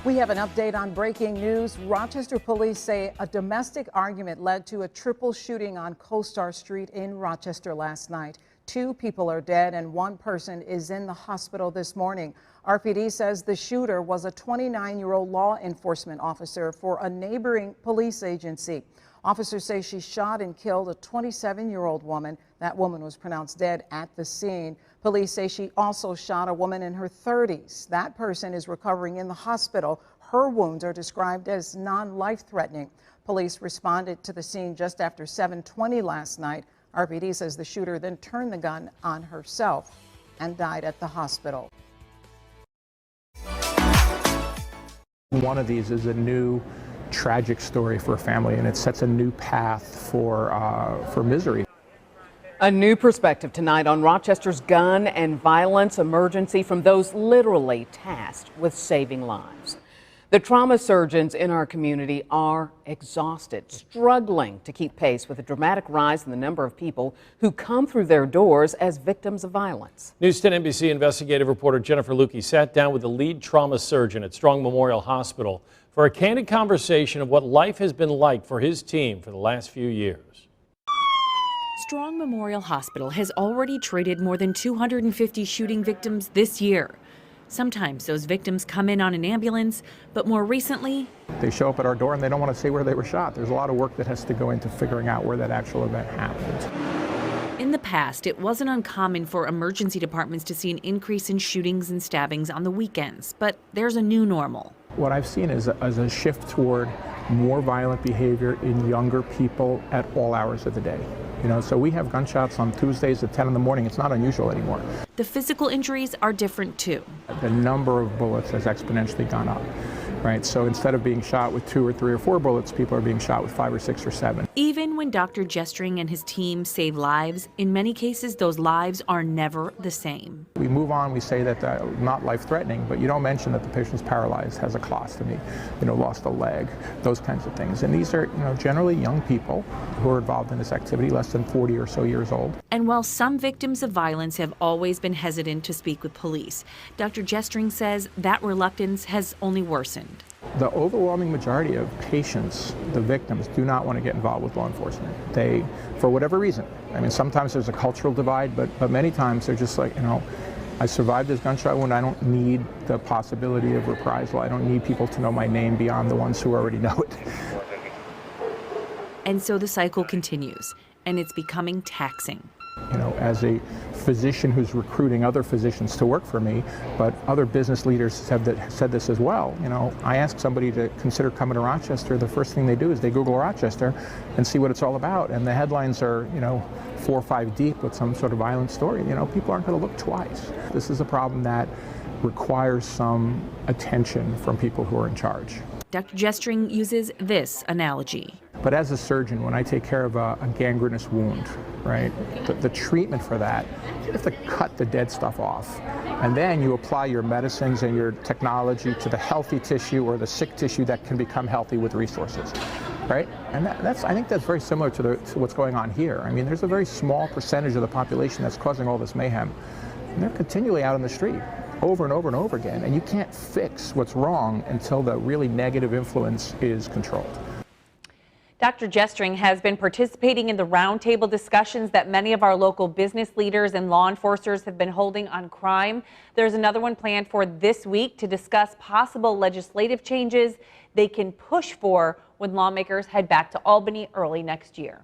We have an update on breaking news. Rochester police say a domestic argument led to a triple shooting on CoStar Street in Rochester last night. 2 people are dead and 1 person is in the hospital this morning. RPD says the shooter was a 29-year-old law enforcement officer for a neighboring police agency. Officers say she shot and killed a 27-year-old woman. That woman was pronounced dead at the scene. Police say she also shot a woman in her 30s. That person is recovering in the hospital. Her wounds are described as non-life-threatening. Police responded to the scene just after 7:20 last night. RPD says the shooter then turned the gun on herself and died at the hospital. One of these is a new tragic story for a family, and it sets a new path for misery. A new perspective tonight on Rochester's gun and violence emergency from those literally tasked with saving lives. The trauma surgeons in our community are exhausted, struggling to keep pace with a dramatic rise in the number of people who come through their doors as victims of violence. News 10 NBC investigative reporter Jennifer Lukey sat down with the lead trauma surgeon at Strong Memorial Hospital for a candid conversation of what life has been like for his team for the last few years. Strong Memorial Hospital has already treated more than 250 shooting victims this year. Sometimes those victims come in on an ambulance, but more recently, They show up at our door and they don't want to say where they were shot. There's a lot of work that has to go into figuring out where that actual event happened. in the past, it wasn't uncommon for emergency departments to see an increase in shootings and stabbings on the weekends, but there's a new normal. What I've seen is a shift toward more violent behavior in younger people at all hours of the day. You know, so we have gunshots on Tuesdays at 10 in the morning. It's not unusual anymore. The physical injuries are different too. The number of bullets has exponentially gone up, right? So instead of being shot with 2 or 3 or 4 bullets, people are being shot with 5 or 6 or 7. Even when Dr. Gestring and his team save lives, in many cases those lives are never the same. We move on, we say that not life-threatening, but you don't mention that the patient's paralyzed, has a colostomy, lost a leg, those kinds of things. And these are, generally young people who are involved in this activity, less than 40 or so years old. And while some victims of violence have always been hesitant to speak with police, Dr. Gestring says that reluctance has only worsened. The overwhelming majority of patients, the victims, do not want to get involved with law enforcement. They, for whatever reason, sometimes there's a cultural divide, but many times they're just like, I survived this gunshot wound. I don't need the possibility of reprisal. I don't need people to know my name beyond the ones who already know it. And so the cycle continues, and it's becoming taxing. As a physician who's recruiting other physicians to work for me, but other business leaders have said this as well. I ask somebody to consider coming to Rochester. The first thing they do is they Google Rochester and see what it's all about. And the headlines are, 4 or 5 deep with some sort of violent story. People aren't going to look twice. This is a problem that requires some attention from people who are in charge. Dr. Gestring uses this analogy. But as a surgeon, when I take care of a gangrenous wound, right, the treatment for that, you have to cut the dead stuff off. And then you apply your medicines and your technology to the healthy tissue or the sick tissue that can become healthy with resources, right? And I think that's very similar to what's going on here. There's a very small percentage of the population that's causing all this mayhem. And they're continually out on the street over and over and over again. And you can't fix what's wrong until the really negative influence is controlled. Dr. Gestring has been participating in the roundtable discussions that many of our local business leaders and law enforcers have been holding on crime. There's another one planned for this week to discuss possible legislative changes they can push for when lawmakers head back to Albany early next year.